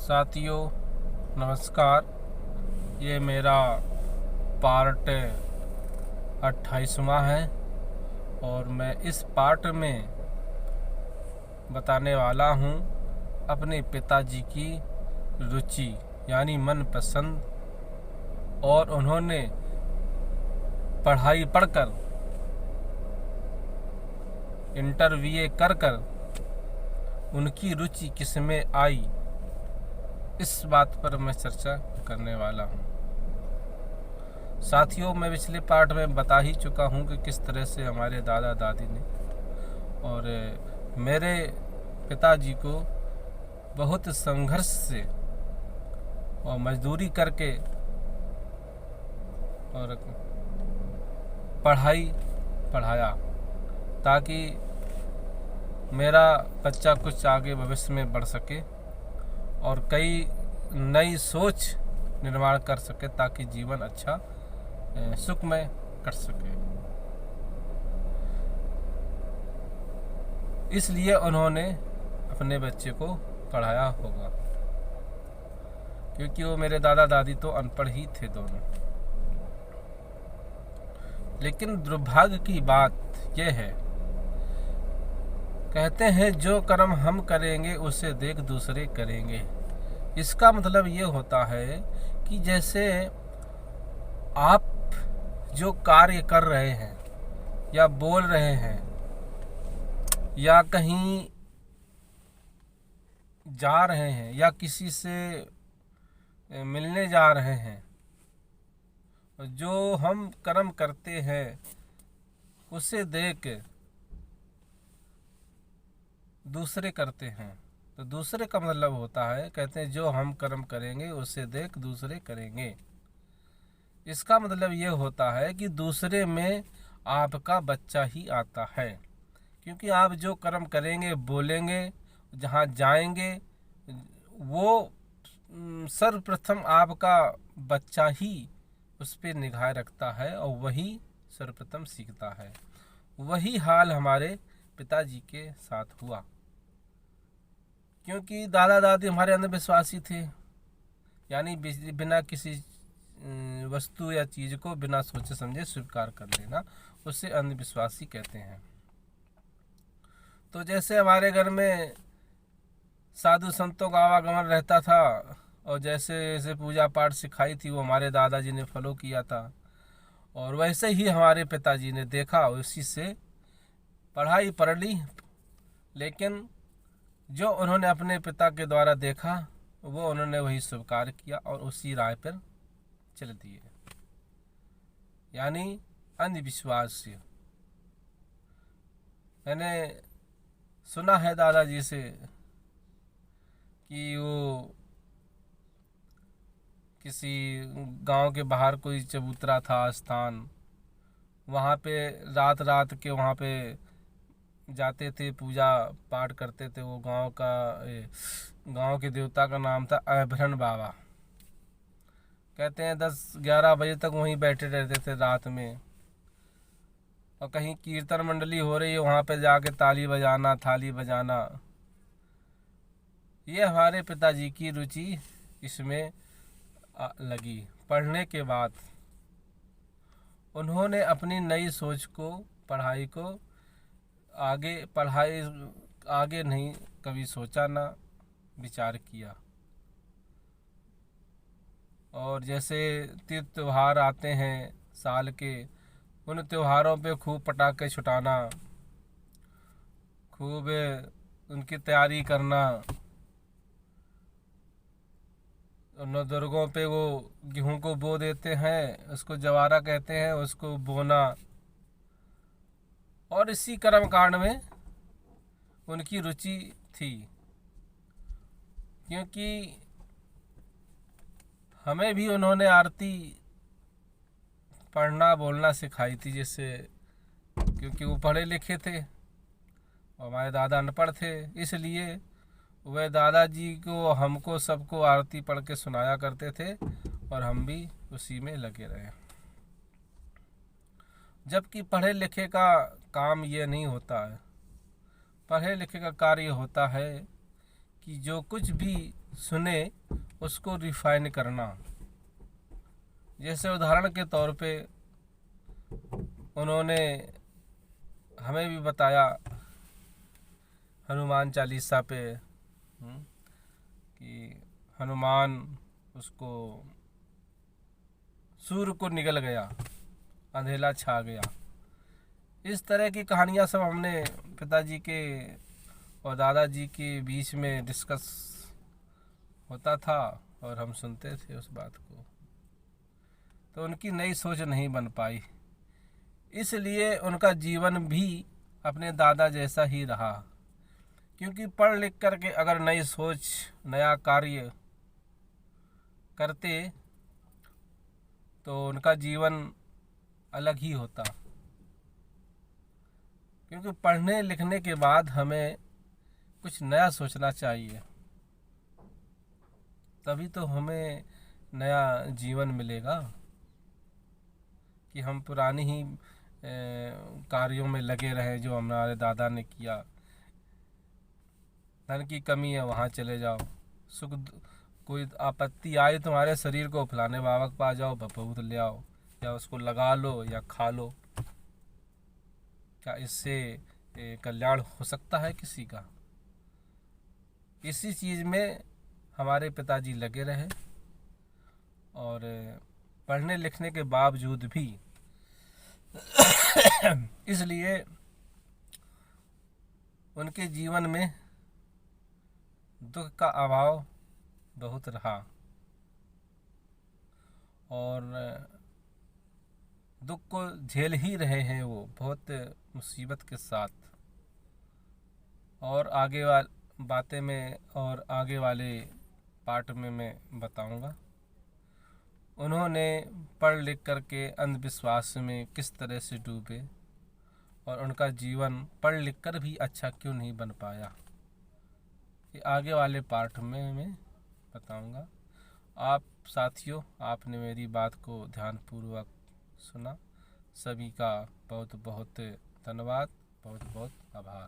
साथियों नमस्कार। ये मेरा पार्ट 28वां है और मैं इस पार्ट में बताने वाला हूँ अपने पिताजी की रुचि यानी मनपसंद और उन्होंने पढ़ाई पढ़कर इंटर बीए कर उनकी रुचि किसमें आई, इस बात पर मैं चर्चा करने वाला हूँ। साथियों, मैं पिछले पार्ट में बता ही चुका हूँ कि किस तरह से हमारे दादा दादी ने और मेरे पिताजी को बहुत संघर्ष से और मजदूरी करके और पढ़ाया ताकि मेरा बच्चा कुछ आगे भविष्य में बढ़ सके और कई नई सोच निर्माण कर सके ताकि जीवन अच्छा सुखमय कर सके। इसलिए उन्होंने अपने बच्चे को पढ़ाया होगा, क्योंकि वो मेरे दादा दादी तो अनपढ़ ही थे दोनों। लेकिन दुर्भाग्य की बात यह है, कहते हैं जो कर्म हम करेंगे उसे देख दूसरे करेंगे। इसका मतलब ये होता है कि जैसे आप जो कार्य कर रहे हैं या बोल रहे हैं या कहीं जा रहे हैं या किसी से मिलने जा रहे हैं, जो हम कर्म करते हैं उसे देख दूसरे करते हैं। तो दूसरे का मतलब होता है, कहते हैं जो हम कर्म करेंगे उसे देख दूसरे करेंगे। इसका मतलब ये होता है कि दूसरे में आपका बच्चा ही आता है, क्योंकि आप जो कर्म करेंगे बोलेंगे जहाँ जाएंगे वो सर्वप्रथम आपका बच्चा ही उस पर निगाह रखता है और वही सर्वप्रथम सीखता है। वही हाल हमारे पिताजी के साथ हुआ, क्योंकि दादा दादी हमारे अंधविश्वासी थे, यानी बिना किसी वस्तु या चीज़ को बिना सोचे समझे स्वीकार कर लेना, उसे अंधविश्वासी कहते हैं। तो जैसे हमारे घर में साधु संतों का आवागमन रहता था और जैसे जैसे पूजा पाठ सिखाई थी वो हमारे दादाजी ने फॉलो किया था, और वैसे ही हमारे पिताजी ने देखा, उसी से पढ़ाई पढ़ ली। लेकिन जो उन्होंने अपने पिता के द्वारा देखा वो उन्होंने वही स्वीकार किया और उसी राह पर चल दिए, यानी अंधविश्वास। मैंने सुना है दादाजी से कि वो किसी गांव के बाहर कोई चबूतरा था स्थान, वहाँ पे रात के वहाँ पे जाते थे, पूजा पाठ करते थे। वो गांव के देवता का नाम था अभरण बाबा। कहते हैं 10-11 बजे तक वहीं बैठे रहते थे रात में, और कहीं कीर्तन मंडली हो रही है वहाँ पे जाके ताली बजाना, थाली बजाना। ये हमारे पिताजी की रुचि इसमें लगी। पढ़ने के बाद उन्होंने अपनी नई सोच को, पढ़ाई को आगे नहीं कभी सोचा ना विचार किया। और जैसे तीर्थ त्योहार आते हैं साल के, उन त्योहारों पे खूब पटाखे छुटाना, खूब उनकी तैयारी करना। उन दुर्गों पे वो गेहूं को बो देते हैं, उसको जवारा कहते हैं, उसको बोना। और इसी कर्म कांड में उनकी रुचि थी, क्योंकि हमें भी उन्होंने आरती पढ़ना बोलना सिखाई थी, जैसे क्योंकि वो पढ़े लिखे थे और हमारे दादा अनपढ़ थे, इसलिए वह दादाजी को हमको सबको आरती पढ़ के सुनाया करते थे और हम भी उसी में लगे रहे। जबकि पढ़े लिखे का काम ये नहीं होता है। पढ़े लिखे का कार्य होता है कि जो कुछ भी सुने उसको रिफाइन करना। जैसे उदाहरण के तौर पे उन्होंने हमें भी बताया हनुमान चालीसा पे कि हनुमान उसको सूर्य को निगल गया, अंधेला छा गया। इस तरह की कहानियाँ सब हमने पिताजी के और दादाजी के बीच में डिस्कस होता था और हम सुनते थे उस बात को। तो उनकी नई सोच नहीं बन पाई, इसलिए उनका जीवन भी अपने दादा जैसा ही रहा। क्योंकि पढ़ लिख करके अगर नई सोच, नया कार्य करते तो उनका जीवन अलग ही होता। क्योंकि पढ़ने लिखने के बाद हमें कुछ नया सोचना चाहिए, तभी तो हमें नया जीवन मिलेगा। कि हम पुरानी ही कार्यों में लगे रहें जो हमारे दादा ने किया। धन की कमी है वहाँ चले जाओ, सुख कोई आपत्ति आए तुम्हारे शरीर को, फलाने बाबा के पास जाओ, भभूत ले आओ या उसको लगा लो या खा लो। क्या इससे कल्याण हो सकता है किसी का? इसी चीज़ में हमारे पिताजी लगे रहे और पढ़ने लिखने के बावजूद भी इसलिए उनके जीवन में दुख का अभाव बहुत रहा और दुख को झेल ही रहे हैं वो बहुत मुसीबत के साथ। और आगे बातें में और आगे वाले पार्ट में मैं बताऊंगा उन्होंने पढ़ लिख करके अंधविश्वास में किस तरह से डूबे और उनका जीवन पढ़ लिख कर भी अच्छा क्यों नहीं बन पाया। ये आगे वाले पार्ट में मैं बताऊंगा। आप साथियों, आपने मेरी बात को ध्यानपूर्वक सुना। सभी का बहुत बहुत धन्यवाद, बहुत बहुत आभार।